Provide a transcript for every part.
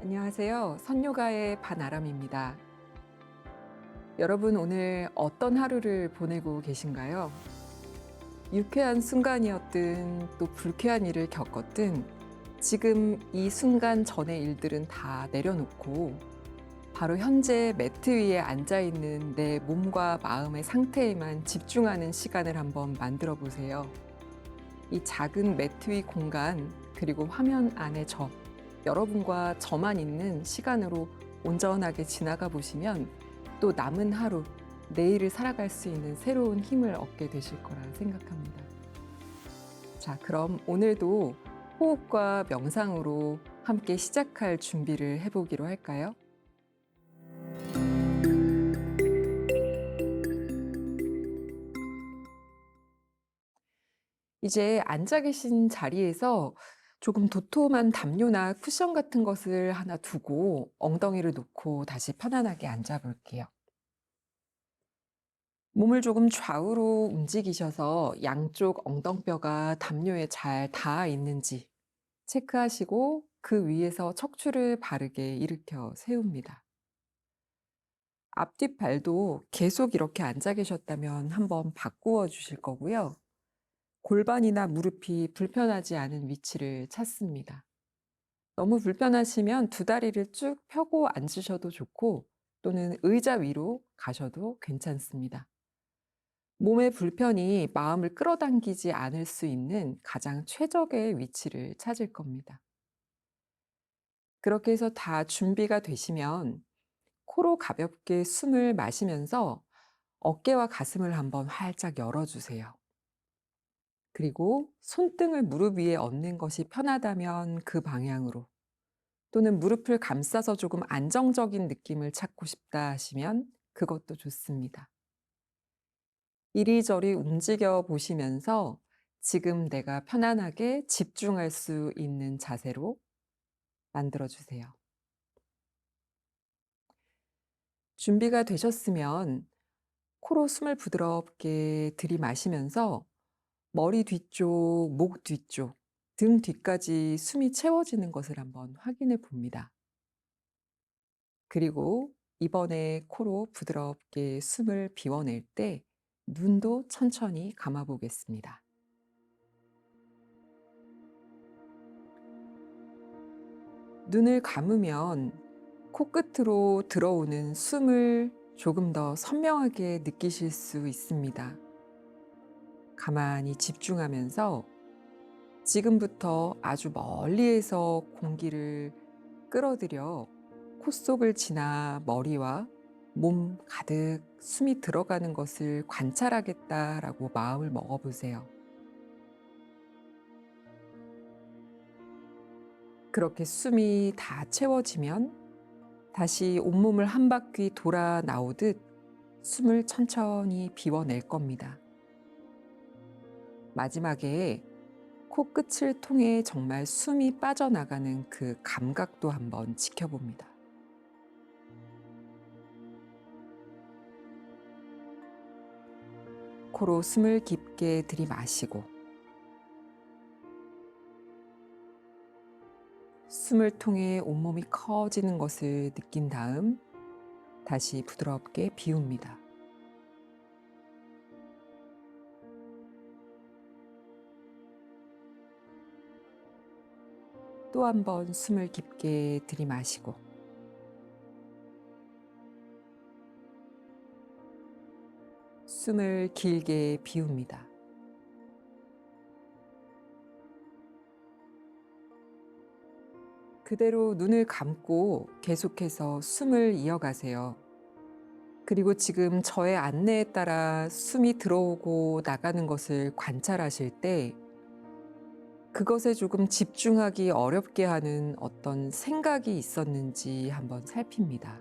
안녕하세요. 선요가의 반아람입니다. 여러분 오늘 어떤 하루를 보내고 계신가요? 유쾌한 순간이었든 또 불쾌한 일을 겪었든 지금 이 순간 전의 일들은 다 내려놓고 바로 현재 매트 위에 앉아 있는 내 몸과 마음의 상태에만 집중하는 시간을 한번 만들어 보세요. 이 작은 매트 위 공간 그리고 화면 안에 여러분과 저만 있는 시간으로 온전하게 지나가 보시면 또 남은 하루, 내일을 살아갈 수 있는 새로운 힘을 얻게 되실 거라 생각합니다. 자, 그럼 오늘도 호흡과 명상으로 함께 시작할 준비를 해보기로 할까요? 이제 앉아 계신 자리에서 조금 도톰한 담요나 쿠션 같은 것을 하나 두고 엉덩이를 놓고 다시 편안하게 앉아 볼게요. 몸을 조금 좌우로 움직이셔서 양쪽 엉덩뼈가 담요에 잘 닿아 있는지 체크하시고 그 위에서 척추를 바르게 일으켜 세웁니다. 앞뒤 발도 계속 이렇게 앉아 계셨다면 한번 바꾸어 주실 거고요. 골반이나 무릎이 불편하지 않은 위치를 찾습니다. 너무 불편하시면 두 다리를 쭉 펴고 앉으셔도 좋고 또는 의자 위로 가셔도 괜찮습니다. 몸의 불편이 마음을 끌어당기지 않을 수 있는 가장 최적의 위치를 찾을 겁니다. 그렇게 해서 다 준비가 되시면 코로 가볍게 숨을 마시면서 어깨와 가슴을 한번 활짝 열어주세요. 그리고 손등을 무릎 위에 얹는 것이 편하다면 그 방향으로 또는 무릎을 감싸서 조금 안정적인 느낌을 찾고 싶다 하시면 그것도 좋습니다. 이리저리 움직여 보시면서 지금 내가 편안하게 집중할 수 있는 자세로 만들어 주세요. 준비가 되셨으면 코로 숨을 부드럽게 들이마시면서 머리 뒤쪽, 목 뒤쪽, 등 뒤까지 숨이 채워지는 것을 한번 확인해 봅니다. 그리고 이번에 코로 부드럽게 숨을 비워낼 때 눈도 천천히 감아 보겠습니다. 눈을 감으면 코끝으로 들어오는 숨을 조금 더 선명하게 느끼실 수 있습니다. 가만히 집중하면서 지금부터 아주 멀리에서 공기를 끌어들여 콧속을 지나 머리와 몸 가득 숨이 들어가는 것을 관찰하겠다라고 마음을 먹어보세요. 그렇게 숨이 다 채워지면 다시 온몸을 한 바퀴 돌아 나오듯 숨을 천천히 비워낼 겁니다. 마지막에 코끝을 통해 정말 숨이 빠져나가는 그 감각도 한번 지켜봅니다. 코로 숨을 깊게 들이마시고 숨을 통해 온몸이 커지는 것을 느낀 다음 다시 부드럽게 비웁니다. 또 한 번 숨을 깊게 들이마시고 숨을 길게 비웁니다. 그대로 눈을 감고 계속해서 숨을 이어가세요. 그리고 지금 저의 안내에 따라 숨이 들어오고 나가는 것을 관찰하실 때 그것에 조금 집중하기 어렵게 하는 어떤 생각이 있었는지 한번 살핍니다.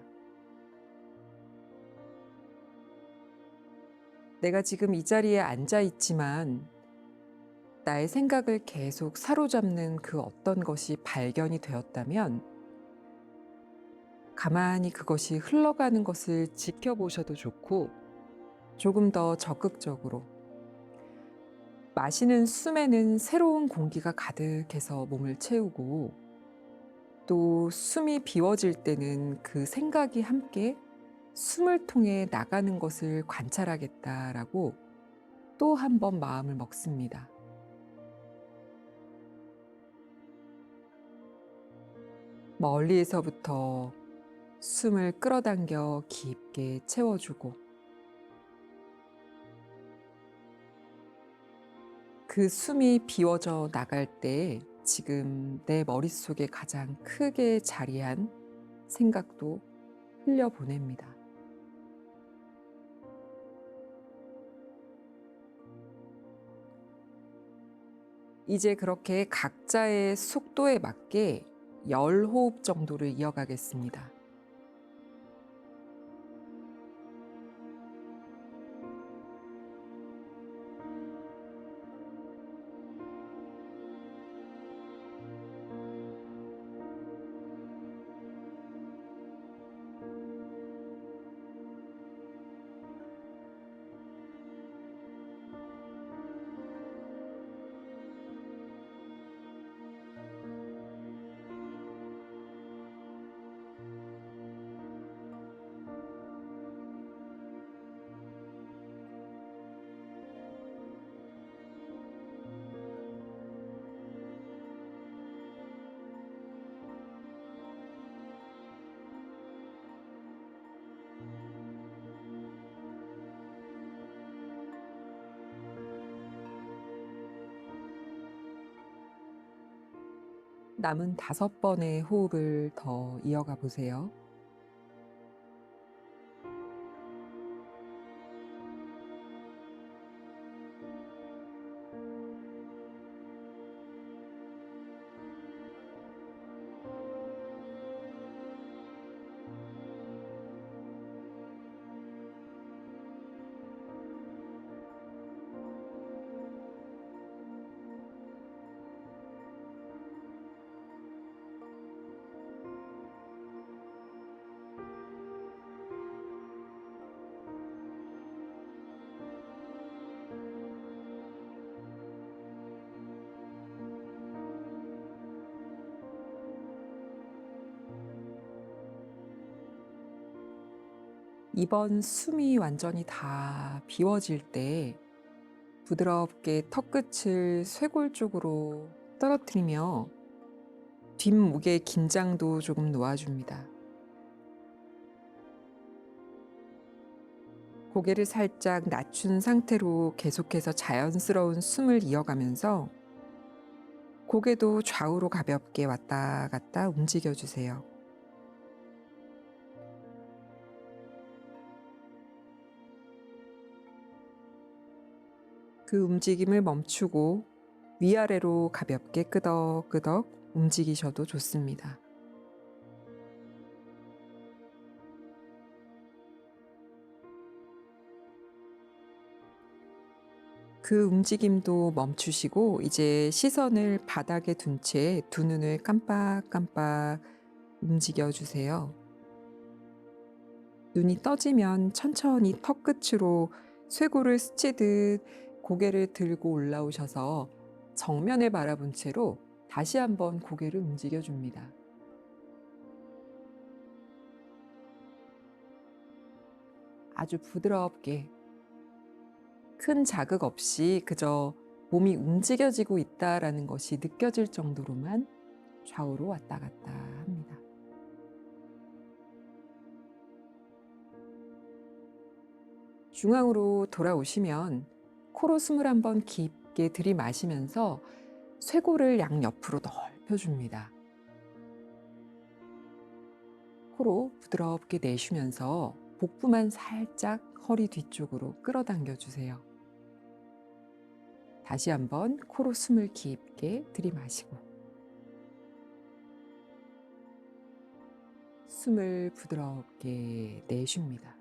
내가 지금 이 자리에 앉아 있지만 나의 생각을 계속 사로잡는 그 어떤 것이 발견이 되었다면 가만히 그것이 흘러가는 것을 지켜보셔도 좋고 조금 더 적극적으로 마시는 숨에는 새로운 공기가 가득해서 몸을 채우고 또 숨이 비워질 때는 그 생각이 함께 숨을 통해 나가는 것을 관찰하겠다라고 또 한 번 마음을 먹습니다. 멀리에서부터 숨을 끌어당겨 깊게 채워주고 그 숨이 비워져 나갈 때 지금 내 머릿속에 가장 크게 자리한 생각도 흘려보냅니다. 이제 그렇게 각자의 속도에 맞게 10호흡 정도를 이어가겠습니다. 남은 5번의 호흡을 더 이어가 보세요. 이번 숨이 완전히 다 비워질 때 부드럽게 턱끝을 쇄골 쪽으로 떨어뜨리며 뒷목의 긴장도 조금 놓아줍니다. 고개를 살짝 낮춘 상태로 계속해서 자연스러운 숨을 이어가면서 고개도 좌우로 가볍게 왔다 갔다 움직여주세요. 그 움직임을 멈추고 위아래로 가볍게 끄덕끄덕 움직이셔도 좋습니다. 그 움직임도 멈추시고 이제 시선을 바닥에 둔 채 두 눈을 깜빡깜빡 움직여 주세요. 눈이 떠지면 천천히 턱끝으로 쇄골을 스치듯 고개를 들고 올라오셔서 정면을 바라본 채로 다시 한번 고개를 움직여 줍니다. 아주 부드럽게 큰 자극 없이 그저 몸이 움직여지고 있다라는 것이 느껴질 정도로만 좌우로 왔다 갔다 합니다. 중앙으로 돌아오시면 코로 숨을 한번 깊게 들이마시면서 쇄골을 양옆으로 넓혀줍니다. 코로 부드럽게 내쉬면서 복부만 살짝 허리 뒤쪽으로 끌어당겨 주세요. 다시 한번 코로 숨을 깊게 들이마시고 숨을 부드럽게 내쉽니다.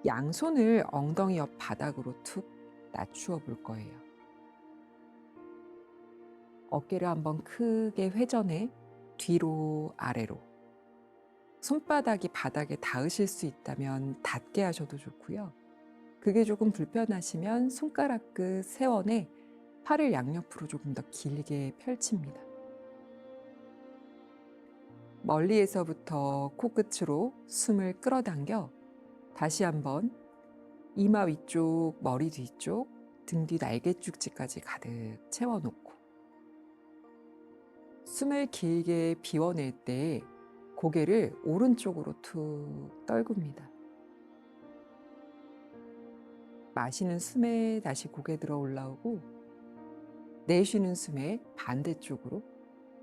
양손을 엉덩이 옆 바닥으로 툭 낮추어 볼 거예요. 어깨를 한번 크게 회전해 뒤로 아래로. 손바닥이 바닥에 닿으실 수 있다면 닿게 하셔도 좋고요. 그게 조금 불편하시면 손가락 끝 세원에 팔을 양옆으로 조금 더 길게 펼칩니다. 멀리에서부터 코끝으로 숨을 끌어당겨 다시 한번 이마 위쪽, 머리 뒤쪽, 등 뒤 날개쭉지까지 가득 채워놓고 숨을 길게 비워낼 때 고개를 오른쪽으로 툭 떨굽니다. 마시는 숨에 다시 고개 들어 올라오고 내쉬는 숨에 반대쪽으로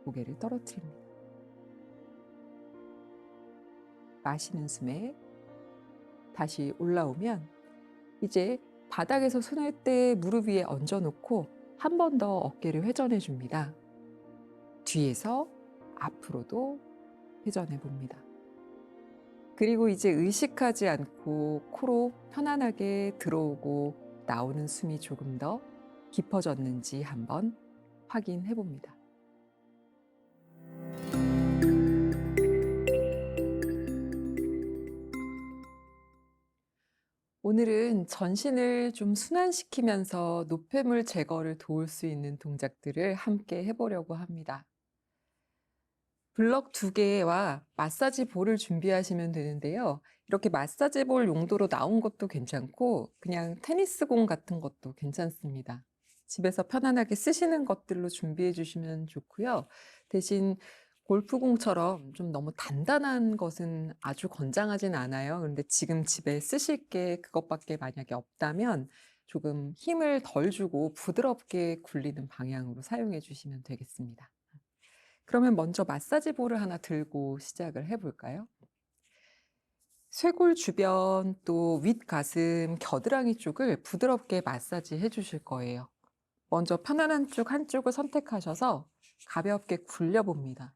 고개를 떨어뜨립니다. 마시는 숨에 다시 올라오면 이제 바닥에서 손을 떼 무릎 위에 얹어놓고 한 번 더 어깨를 회전해 줍니다. 뒤에서 앞으로도 회전해 봅니다. 그리고 이제 의식하지 않고 코로 편안하게 들어오고 나오는 숨이 조금 더 깊어졌는지 한번 확인해 봅니다. 오늘은 전신을 좀 순환시키면서 노폐물 제거를 도울 수 있는 동작들을 함께 해보려고 합니다. 블럭 2개와 마사지 볼을 준비하시면 되는데요. 이렇게 마사지 볼 용도로 나온 것도 괜찮고 그냥 테니스공 같은 것도 괜찮습니다. 집에서 편안하게 쓰시는 것들로 준비해 주시면 좋고요. 대신 골프공처럼 좀 너무 단단한 것은 아주 권장하진 않아요. 그런데 지금 집에 쓰실 게 그것밖에 만약에 없다면 조금 힘을 덜 주고 부드럽게 굴리는 방향으로 사용해 주시면 되겠습니다. 그러면 먼저 마사지 볼을 하나 들고 시작을 해볼까요? 쇄골 주변 또 윗가슴, 겨드랑이 쪽을 부드럽게 마사지 해주실 거예요. 먼저 편안한 쪽 한쪽을 선택하셔서 가볍게 굴려봅니다.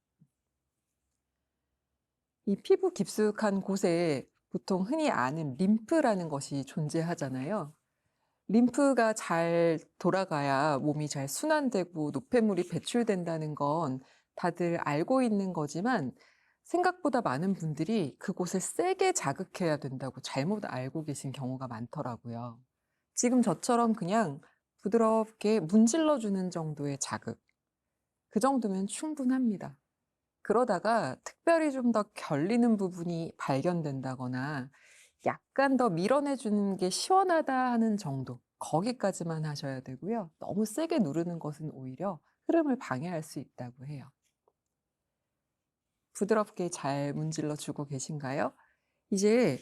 이 피부 깊숙한 곳에 보통 흔히 아는 림프라는 것이 존재하잖아요. 림프가 잘 돌아가야 몸이 잘 순환되고 노폐물이 배출된다는 건 다들 알고 있는 거지만 생각보다 많은 분들이 그곳을 세게 자극해야 된다고 잘못 알고 계신 경우가 많더라고요. 지금 저처럼 그냥 부드럽게 문질러 주는 정도의 자극, 그 정도면 충분합니다. 그러다가 특별히 좀 더 결리는 부분이 발견된다거나 약간 더 밀어내 주는 게 시원하다 하는 정도, 거기까지만 하셔야 되고요. 너무 세게 누르는 것은 오히려 흐름을 방해할 수 있다고 해요. 부드럽게 잘 문질러 주고 계신가요? 이제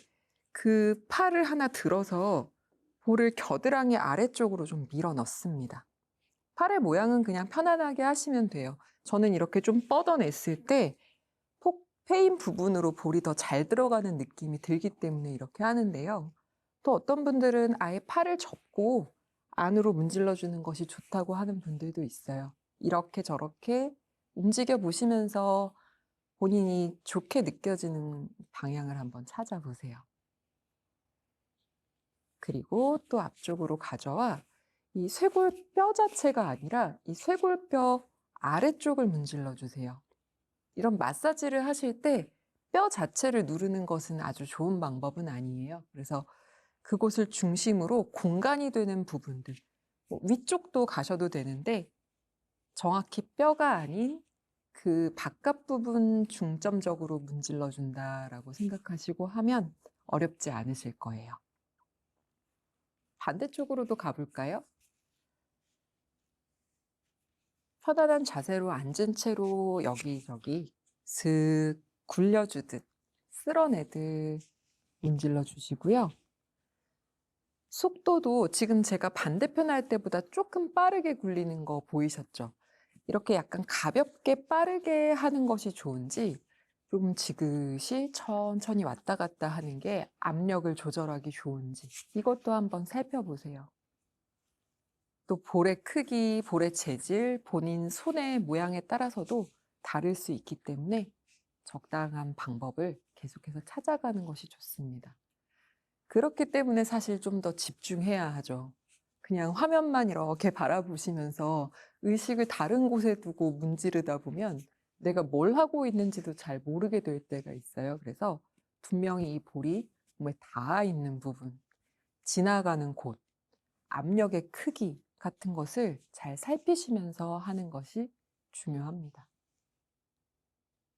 그 팔을 하나 들어서 볼을 겨드랑이 아래쪽으로 좀 밀어 넣습니다. 팔의 모양은 그냥 편안하게 하시면 돼요. 저는 이렇게 좀 뻗어냈을 때 폭 패인 부분으로 볼이 더 잘 들어가는 느낌이 들기 때문에 이렇게 하는데요. 또 어떤 분들은 아예 팔을 접고 안으로 문질러 주는 것이 좋다고 하는 분들도 있어요. 이렇게 저렇게 움직여 보시면서 본인이 좋게 느껴지는 방향을 한번 찾아보세요. 그리고 또 앞쪽으로 가져와 이 쇄골뼈 자체가 아니라 이 쇄골뼈 아래쪽을 문질러 주세요. 이런 마사지를 하실 때 뼈 자체를 누르는 것은 아주 좋은 방법은 아니에요. 그래서 그곳을 중심으로 공간이 되는 부분들, 위쪽도 가셔도 되는데 정확히 뼈가 아닌 그 바깥 부분 중점적으로 문질러 준다라고 생각하시고 하면 어렵지 않으실 거예요. 반대쪽으로도 가볼까요? 편안한 자세로 앉은 채로 여기저기 슥 굴려주듯 쓸어내듯 문질러 주시고요. 속도도 지금 제가 반대편 할 때보다 조금 빠르게 굴리는 거 보이셨죠? 이렇게 약간 가볍게 빠르게 하는 것이 좋은지 좀 지그시 천천히 왔다 갔다 하는 게 압력을 조절하기 좋은지 이것도 한번 살펴보세요. 또 볼의 크기, 볼의 재질, 본인 손의 모양에 따라서도 다를 수 있기 때문에 적당한 방법을 계속해서 찾아가는 것이 좋습니다. 그렇기 때문에 사실 좀 더 집중해야 하죠. 그냥 화면만 이렇게 바라보시면서 의식을 다른 곳에 두고 문지르다 보면 내가 뭘 하고 있는지도 잘 모르게 될 때가 있어요. 그래서 분명히 이 볼이 몸에 닿아 있는 부분, 지나가는 곳, 압력의 크기, 같은 것을 잘 살피시면서 하는 것이 중요합니다.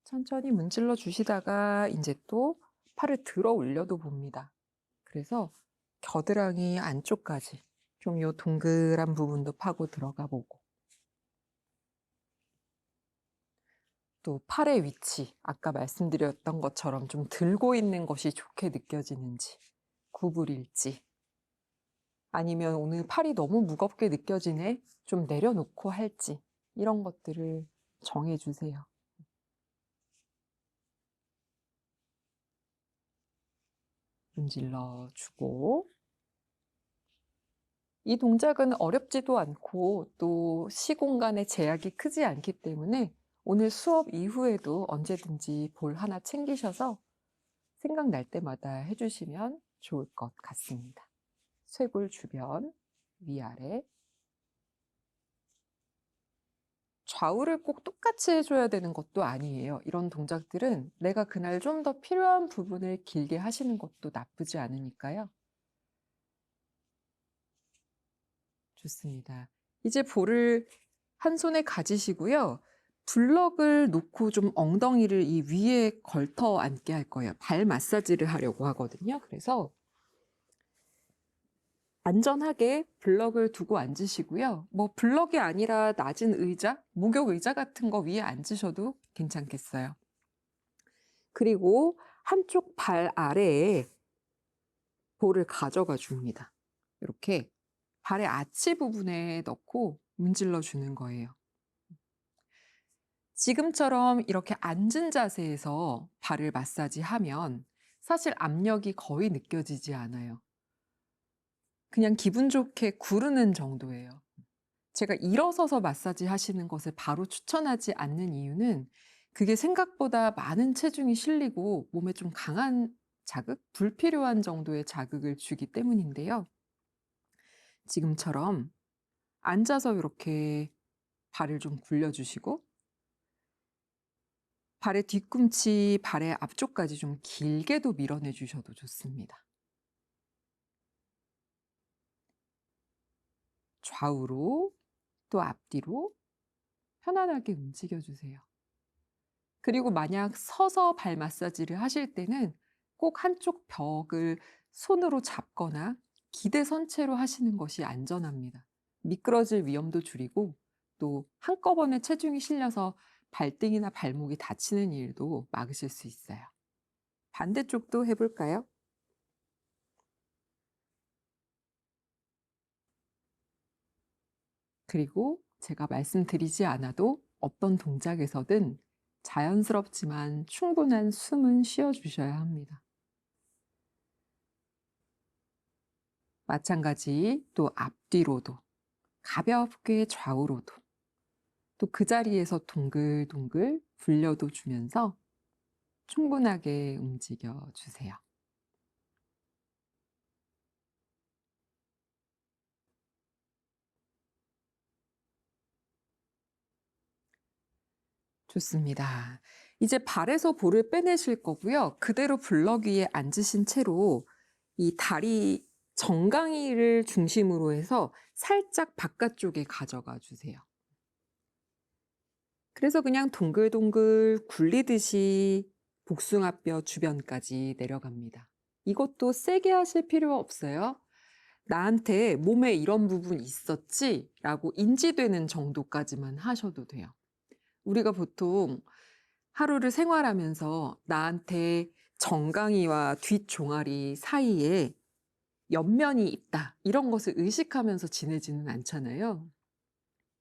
천천히 문질러 주시다가 이제 또 팔을 들어 올려도 봅니다. 그래서 겨드랑이 안쪽까지 좀 요 동그란 부분도 파고 들어가 보고, 또 팔의 위치, 아까 말씀드렸던 것처럼 좀 들고 있는 것이 좋게 느껴지는지, 구부릴지, 아니면 오늘 팔이 너무 무겁게 느껴지네, 좀 내려놓고 할지, 이런 것들을 정해주세요. 문질러 주고, 이 동작은 어렵지도 않고 또 시공간의 제약이 크지 않기 때문에 오늘 수업 이후에도 언제든지 볼 하나 챙기셔서 생각날 때마다 해주시면 좋을 것 같습니다. 쇄골 주변, 위아래. 좌우를 꼭 똑같이 해줘야 되는 것도 아니에요. 이런 동작들은 내가 그날 좀 더 필요한 부분을 길게 하시는 것도 나쁘지 않으니까요. 좋습니다. 이제 볼을 한 손에 가지시고요. 블럭을 놓고 좀 엉덩이를 이 위에 걸터 앉게 할 거예요. 발 마사지를 하려고 하거든요. 그래서 안전하게 블럭을 두고 앉으시고요. 뭐 블럭이 아니라 낮은 의자, 목욕 의자 같은 거 위에 앉으셔도 괜찮겠어요. 그리고 한쪽 발 아래에 볼을 가져가 줍니다. 이렇게 발의 아치 부분에 넣고 문질러 주는 거예요. 지금처럼 이렇게 앉은 자세에서 발을 마사지하면 사실 압력이 거의 느껴지지 않아요. 그냥 기분 좋게 구르는 정도예요. 제가 일어서서 마사지 하시는 것을 바로 추천하지 않는 이유는 그게 생각보다 많은 체중이 실리고 몸에 좀 강한 자극, 불필요한 정도의 자극을 주기 때문인데요. 지금처럼 앉아서 이렇게 발을 좀 굴려주시고 발의 뒤꿈치, 발의 앞쪽까지 좀 길게도 밀어내 주셔도 좋습니다. 좌우로 또 앞뒤로 편안하게 움직여 주세요. 그리고 만약 서서 발 마사지를 하실 때는 꼭 한쪽 벽을 손으로 잡거나 기대 선체로 하시는 것이 안전합니다. 미끄러질 위험도 줄이고 또 한꺼번에 체중이 실려서 발등이나 발목이 다치는 일도 막으실 수 있어요. 반대쪽도 해볼까요? 그리고 제가 말씀드리지 않아도 어떤 동작에서든 자연스럽지만 충분한 숨은 쉬어주셔야 합니다. 마찬가지 또 앞뒤로도 가볍게 좌우로도 또 그 자리에서 동글동글 굴려도 주면서 충분하게 움직여 주세요. 좋습니다. 이제 발에서 볼을 빼내실 거고요. 그대로 블럭 위에 앉으신 채로 이 다리 정강이를 중심으로 해서 살짝 바깥쪽에 가져가 주세요. 그래서 그냥 동글동글 굴리듯이 복숭아뼈 주변까지 내려갑니다. 이것도 세게 하실 필요 없어요. 나한테 몸에 이런 부분 있었지? 라고 인지되는 정도까지만 하셔도 돼요. 우리가 보통 하루를 생활하면서 나한테 정강이와 뒷종아리 사이에 옆면이 있다, 이런 것을 의식하면서 지내지는 않잖아요.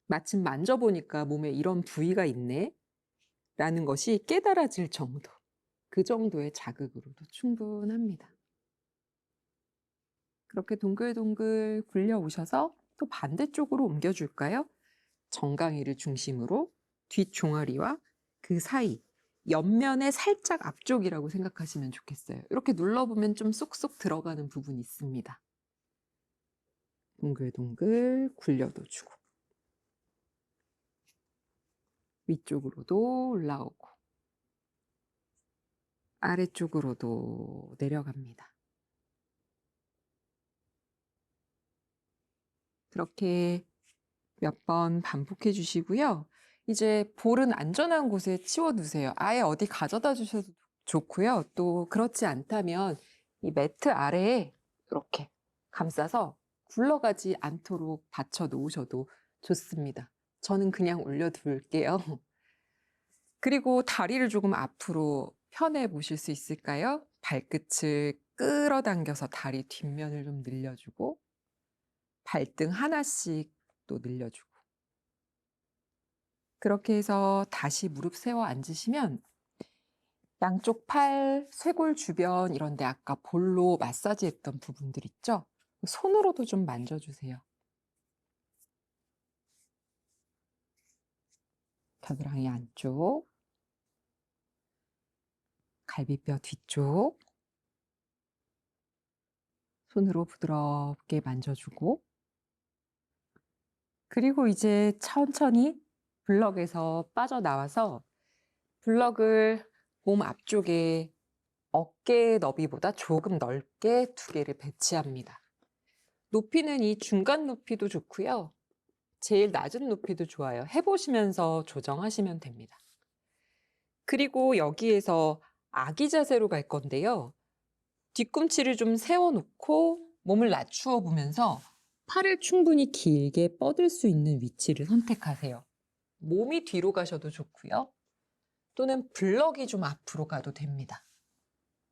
마침 만져보니까 몸에 이런 부위가 있네 라는 것이 깨달아질 정도, 그 정도의 자극으로도 충분합니다. 그렇게 동글동글 굴려 오셔서 또 반대쪽으로 옮겨줄까요? 정강이를 중심으로 뒷종아리와 그 사이, 옆면의 살짝 앞쪽이라고 생각하시면 좋겠어요. 이렇게 눌러보면 좀 쏙쏙 들어가는 부분이 있습니다. 동글동글 굴려도 주고 위쪽으로도 올라오고 아래쪽으로도 내려갑니다. 그렇게 몇 번 반복해 주시고요. 이제 볼은 안전한 곳에 치워 두세요. 아예 어디 가져다 주셔도 좋고요. 또 그렇지 않다면 이 매트 아래에 이렇게 감싸서 굴러가지 않도록 받쳐 놓으셔도 좋습니다. 저는 그냥 올려 둘게요. 그리고 다리를 조금 앞으로 편해 보실 수 있을까요? 발끝을 끌어당겨서 다리 뒷면을 좀 늘려주고 발등 하나씩 또 늘려주고 그렇게 해서 다시 무릎 세워 앉으시면 양쪽 팔, 쇄골 주변 이런 데 아까 볼로 마사지했던 부분들 있죠? 손으로도 좀 만져주세요. 겨드랑이 안쪽, 갈비뼈 뒤쪽 손으로 부드럽게 만져주고 그리고 이제 천천히 블럭에서 빠져나와서 블럭을 몸 앞쪽에 어깨 너비보다 조금 넓게 두 개를 배치합니다. 높이는 이 중간 높이도 좋고요. 제일 낮은 높이도 좋아요. 해보시면서 조정하시면 됩니다. 그리고 여기에서 아기 자세로 갈 건데요. 뒤꿈치를 좀 세워놓고 몸을 낮추어 보면서 팔을 충분히 길게 뻗을 수 있는 위치를 선택하세요. 몸이 뒤로 가셔도 좋고요. 또는 블럭이 좀 앞으로 가도 됩니다.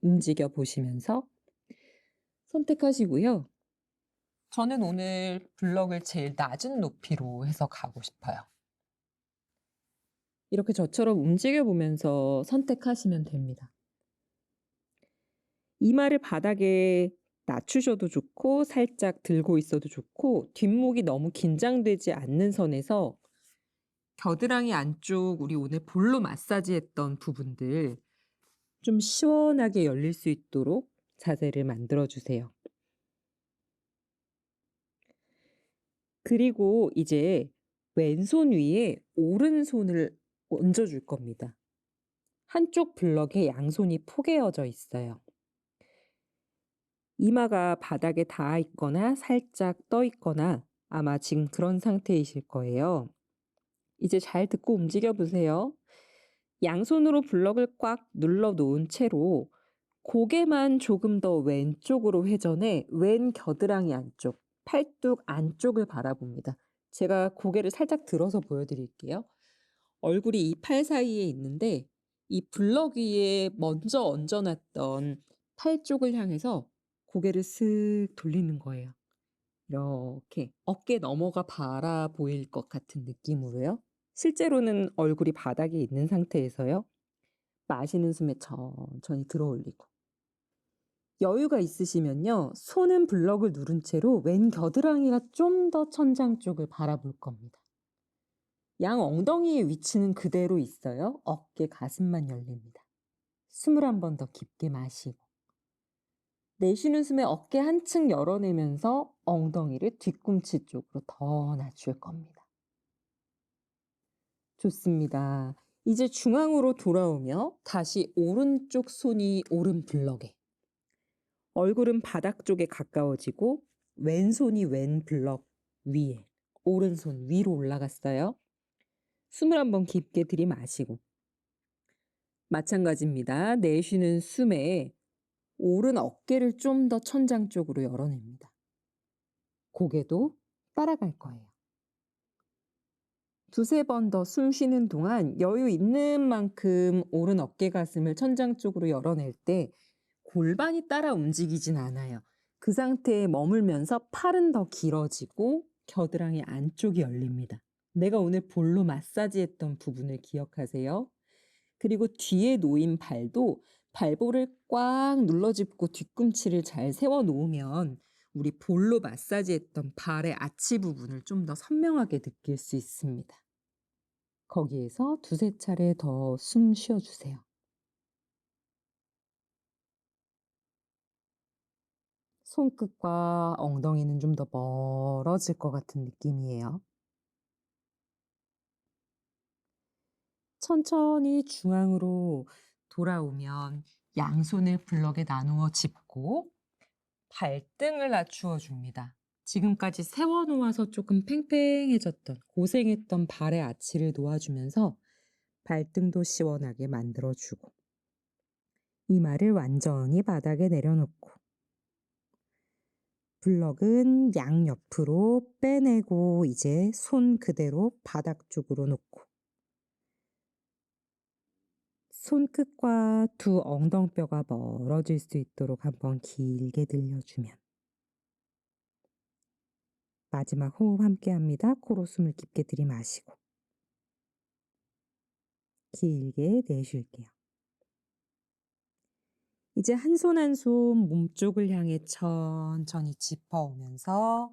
움직여 보시면서 선택하시고요. 저는 오늘 블럭을 제일 낮은 높이로 해서 가고 싶어요. 이렇게 저처럼 움직여 보면서 선택하시면 됩니다. 이마를 바닥에 낮추셔도 좋고 살짝 들고 있어도 좋고 뒷목이 너무 긴장되지 않는 선에서 겨드랑이 안쪽 우리 오늘 볼로 마사지했던 부분들 좀 시원하게 열릴 수 있도록 자세를 만들어 주세요. 그리고 이제 왼손 위에 오른손을 얹어 줄 겁니다. 한쪽 블럭에 양손이 포개어져 있어요. 이마가 바닥에 닿아 있거나 살짝 떠 있거나 아마 지금 그런 상태이실 거예요. 이제 잘 듣고 움직여 보세요. 양손으로 블럭을 꽉 눌러 놓은 채로 고개만 조금 더 왼쪽으로 회전해 왼 겨드랑이 안쪽, 팔뚝 안쪽을 바라봅니다. 제가 고개를 살짝 들어서 보여드릴게요. 얼굴이 이 팔 사이에 있는데 이 블럭 위에 먼저 얹어놨던 팔 쪽을 향해서 고개를 슥 돌리는 거예요. 이렇게 어깨 너머가 바라 보일 것 같은 느낌으로요. 실제로는 얼굴이 바닥에 있는 상태에서요. 마시는 숨에 천천히 들어 올리고. 여유가 있으시면요. 손은 블럭을 누른 채로 왼 겨드랑이가 좀 더 천장 쪽을 바라볼 겁니다. 양 엉덩이의 위치는 그대로 있어요. 어깨, 가슴만 열립니다. 숨을 한 번 더 깊게 마시고. 내쉬는 숨에 어깨 한층 열어내면서 엉덩이를 뒤꿈치 쪽으로 더 낮출 겁니다. 좋습니다. 이제 중앙으로 돌아오며 다시 오른쪽 손이 오른 블럭에 얼굴은 바닥 쪽에 가까워지고 왼손이 왼 블럭 위에 오른손 위로 올라갔어요. 숨을 한번 깊게 들이마시고 마찬가지입니다. 내쉬는 숨에 오른 어깨를 좀 더 천장 쪽으로 열어냅니다. 고개도 따라갈 거예요. 두세 번 더 숨 쉬는 동안 여유 있는 만큼 오른 어깨 가슴을 천장 쪽으로 열어낼 때 골반이 따라 움직이진 않아요. 그 상태에 머물면서 팔은 더 길어지고 겨드랑이 안쪽이 열립니다. 내가 오늘 볼로 마사지했던 부분을 기억하세요. 그리고 뒤에 놓인 발도 발볼을 꽉 눌러짚고 뒤꿈치를 잘 세워 놓으면 우리 볼로 마사지했던 발의 아치 부분을 좀 더 선명하게 느낄 수 있습니다. 거기에서 두세 차례 더 숨 쉬어주세요. 손끝과 엉덩이는 좀 더 멀어질 것 같은 느낌이에요. 천천히 중앙으로 돌아오면 양손을 블럭에 나누어 짚고 발등을 낮추어 줍니다. 지금까지 세워놓아서 조금 팽팽해졌던 고생했던 발의 아치를 놓아주면서 발등도 시원하게 만들어주고 이마를 완전히 바닥에 내려놓고 블럭은 양옆으로 빼내고 이제 손 그대로 바닥 쪽으로 놓고 손끝과 두 엉덩뼈가 멀어질 수 있도록 한번 길게 들려주면 마지막 호흡 함께 합니다. 코로 숨을 깊게 들이마시고 길게 내쉴게요. 이제 한 손 한 손 몸쪽을 향해 천천히 짚어오면서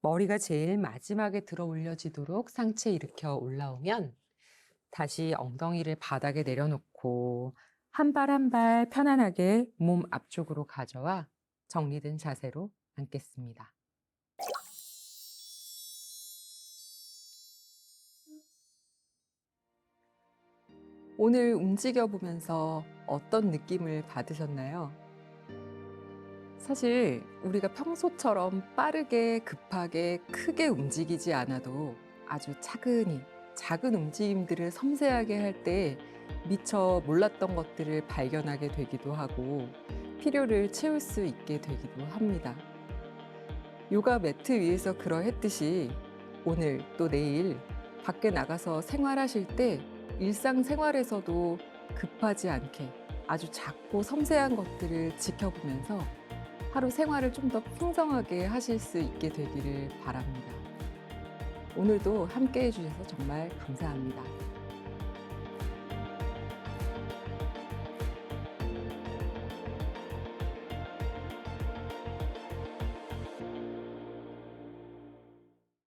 머리가 제일 마지막에 들어 올려지도록 상체 일으켜 올라오면 다시 엉덩이를 바닥에 내려놓고 한 발 한 발 편안하게 몸 앞쪽으로 가져와 정리된 자세로 앉겠습니다. 오늘 움직여 보면서 어떤 느낌을 받으셨나요? 사실 우리가 평소처럼 빠르게 급하게 크게 움직이지 않아도 아주 차근히 작은 움직임들을 섬세하게 할 때 미처 몰랐던 것들을 발견하게 되기도 하고 필요를 채울 수 있게 되기도 합니다. 요가 매트 위에서 그러했듯이 오늘 또 내일 밖에 나가서 생활하실 때 일상생활에서도 급하지 않게 아주 작고 섬세한 것들을 지켜보면서 하루 생활을 좀 더 풍성하게 하실 수 있게 되기를 바랍니다. 오늘도 함께 해주셔서 정말 감사합니다.